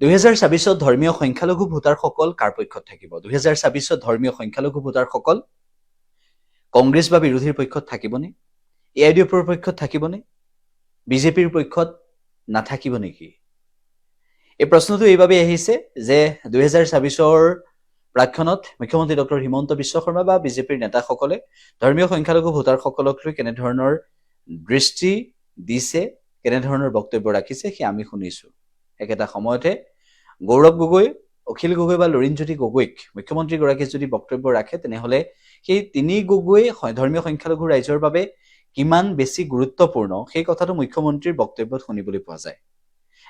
2024 ধৰ্মীয় সংখ্যালঘু ভোটাৰসকল কাৰ পক্ষত থাকিব? 2024 ধৰ্মীয় সংখ্যালঘু ভোটাৰসকল কংগ্ৰেছ বা বিৰোধীৰ পক্ষত থাকিবনে? AIDFৰ পক্ষত থাকিবনে? বিজেপিৰ পক্ষত নাথাকিব নেকি? এই প্ৰশ্নটো এইভাবে আহিছে যে 2024 প্ৰাক্ষণত মুখ্যমন্ত্ৰী ডক্টৰ হিমন্ত বিশ্ব শৰ্মা বা বিজেপিৰ নেতাসকলে ধৰ্মীয় সংখ্যালঘু ভোটাৰসকলক লৈ কেনেধৰণৰ দৃষ্টি দিছে, কেনেধৰণৰ বক্তব্য ৰাখিছে সেই আমি শুনিছো। একেটা সময়তে গৌৰৱ গগৈ, অখিল গগৈ বা লুৰিণজ্যোতি গগৈক মুখ্যমন্ত্ৰীগৰাকীয়ে যদি বক্তব্য ৰাখে তেনেহলে সেই তিনি গগৈ ধৰ্মীয় সংখ্যালঘু ৰাইজৰ বাবে কিমান বেছি গুৰুত্বপূৰ্ণ সেই কথাটো মুখ্যমন্ত্ৰীৰ বক্তব্যত শুনিবলৈ পোৱা যায়।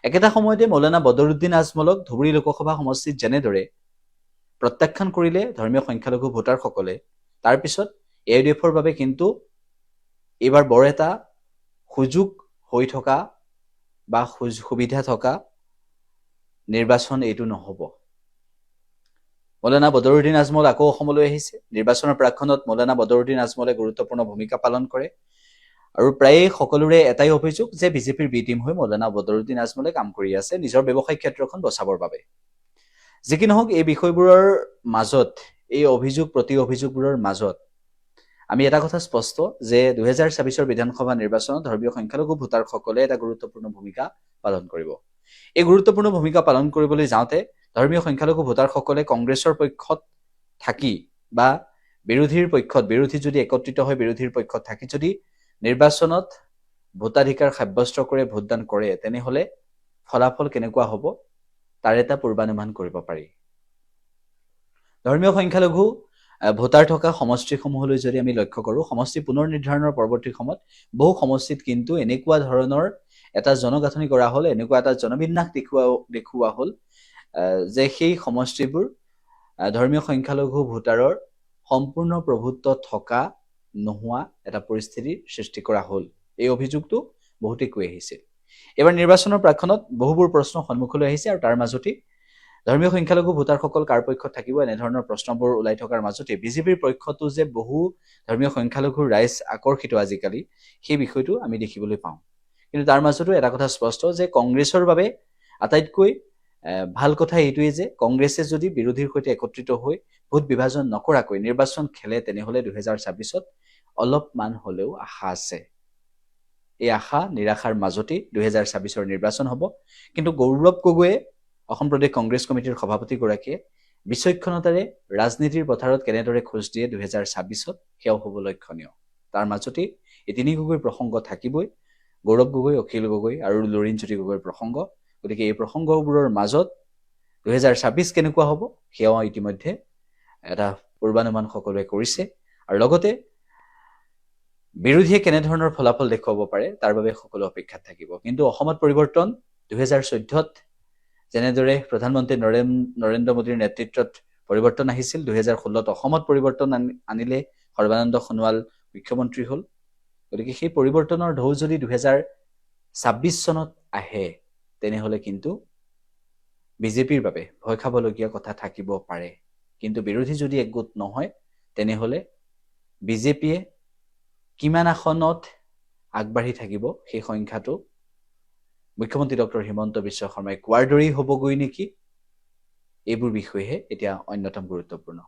একেটা সময়তে মৌলানা বদৰুদ্দিন আজমলক ধুবুৰী লোকসভা সমষ্টিত যেনেদৰে প্ৰত্যাখ্যান কৰিলে ধৰ্মীয় সংখ্যালঘু ভোটাৰসকলে, তাৰ পিছত AIDFৰ বাবে কিন্তু এইবাৰ বৰ এটা সুযোগ হৈ থকা বা সুবিধা থকা নিৰ্বাচন এইটো নহব। মৌলানা বদৰুদ্দিন আজমল আকৌ অসমলৈ আহিছে। নিৰ্বাচনৰ প্ৰাক্ষণত মৌলানা বদৰুদ্দিন আজমলে গুৰুত্বপূৰ্ণ ভূমিকা পালন কৰে আৰু প্ৰায়ে সকলোৰে এটাই অভিযোগ যে বিজেপিৰ বি টিম হৈ মৌলানা বদৰুদ্দিন আজমলে কাম কৰি আছে নিজৰ ব্যৱসায়িক ক্ষেত্ৰখন বচাবৰ বাবে। যি কি নহওক, এই বিষয়বোৰৰ মাজত, এই অভিযোগ প্ৰতি অভিযোগবোৰৰ মাজত আমি এটা কথা স্পষ্ট যে 2024 বিধানসভা নিৰ্বাচনত ধৰ্মীয় সংখ্যালঘু ভোটাৰসকলে এটা গুৰুত্বপূৰ্ণ ভূমিকা পালন কৰিব। এই গুৰুত্বপূৰ্ণ ভূমিকা পালন কৰিবলৈ যাওঁতে ধৰ্মীয় সংখ্যালঘু ভোটাৰসকলে কংগ্ৰেছৰ পক্ষত থাকি বা বিৰোধীৰ পক্ষত, বিৰোধী যদি একত্ৰিত হৈ বিৰোধীৰ পক্ষত থাকি যদি নিৰ্বাচনত ভোটাধিকাৰ সাব্যস্ত কৰে, ভোটদান কৰে, তেনেহলে ফলাফল কেনেকুৱা হ'ব তাৰ এটা পূৰ্বানুমান কৰিব পাৰি। ধৰ্মীয় সংখ্যালঘু ভোটাৰ থকা সমষ্টিসমূহলৈ যদি আমি লক্ষ্য কৰোঁ, সমষ্টি পুনৰ নিৰ্ধাৰণৰ পৰৱৰ্তী সময়ত বহু সমষ্টিত কিন্তু এনেকুৱা ধৰণৰ এটা জনগাঁথনি কৰা হ'ল, এনেকুৱা এটা জনবিন্যাস দেখুওৱা হ'ল যে সেই সমষ্টিবোৰ ধৰ্মীয় সংখ্যালঘু ভোটাৰৰ সম্পূৰ্ণ প্ৰভুত্ব থকা নোহোৱা এটা পৰিস্থিতিৰ সৃষ্টি কৰা হ'ল। এই অভিযোগটো বহুতে কৈ আহিছে। এবাৰ নিৰ্বাচনৰ প্ৰাক্ষণত বহুবোৰ প্ৰশ্ন সন্মুখলৈ আহিছে আৰু তাৰ মাজতে ধৰ্মীয় সংখ্যালঘু ভোটাৰসকল কাৰ পক্ষত থাকিব এনেধৰণৰ প্ৰশ্নবোৰ ওলাই থকাৰ মাজতে বিজেপিৰ পক্ষতো যে বহু ধৰ্মীয় সংখ্যালঘু ৰাইজ আকৰ্ষিত আজিকালি, সেই বিষয়টো আমি দেখিবলৈ পাওঁ। কিন্তু তাৰ মাজতো এটা কথা স্পষ্ট যে কংগ্ৰেছৰ বাবে আটাইতকৈ ভাল কথা এইটোৱে যে কংগ্ৰেছে যদি বিৰোধীৰ সৈতে একত্ৰিত হৈ ভোট বিভাজন নকৰাকৈ নিৰ্বাচন খেলে তেনেহলে 2024 অলপমান হলেও আশা আছে। এই আশা নিৰাশাৰ মাজতে 2024 নিৰ্বাচন হ'ব। কিন্তু গৌৰৱ গগৈয়ে, অসম প্ৰদেশ কংগ্ৰেছ কমিটিৰ সভাপতিগৰাকীয়ে বিচক্ষণতাৰে ৰাজনীতিৰ পথাৰত কেনেদৰে খোজ দিয়ে 2024 সেয়াও হ'ব লক্ষণীয়। তাৰ মাজতে এই তিনি গগৈৰ প্ৰসংগ থাকিবই, গৌৰৱ গগৈ, অখিল গগৈ আৰু লুৰিণজ্যোতি গগৈৰ প্ৰসংগ। গতিকে এই প্ৰসংগবোৰৰ মাজত 2024 কেনেকুৱা হ'ব সেয়াও ইতিমধ্যে এটা পূৰ্বানুমান সকলোৱে কৰিছে আৰু লগতে বিৰোধীয়ে কেনেধৰণৰ ফলাফল দেখুৱাব পাৰে তাৰ বাবে সকলো অপেক্ষাত থাকিব। কিন্তু অসমত পৰিৱৰ্তন 2014ত যেনেদৰে প্ৰধানমন্ত্ৰী নৰেন্দ্ৰ মোদীৰ নেতৃত্বত পৰিৱৰ্তন আহিছিল, 2016ত অসমত পৰিৱৰ্তন আনিলে সৰ্বানন্দ সোণোৱাল মুখ্যমন্ত্ৰী হ'ল। গতিকে সেই পৰিৱৰ্তনৰ ঢৌ যদি 2026 চনত আহে তেনেহলে কিন্তু বিজেপিৰ বাবে ভয় খাবলগীয়া কথা থাকিব পাৰে। কিন্তু বিৰোধী যদি একগোট নহয় তেনেহলে বিজেপিয়ে কিমান আসনত আগবাঢ়ি থাকিব সেই সংখ্যাটো মুখ্যমন্ত্ৰী ডক্টৰ হিমন্ত বিশ্ব শৰ্মাই কোৱাৰ দৰেই হ'বগৈ নেকি, এইবোৰ বিষয়হে এতিয়া অন্যতম গুৰুত্বপূৰ্ণ।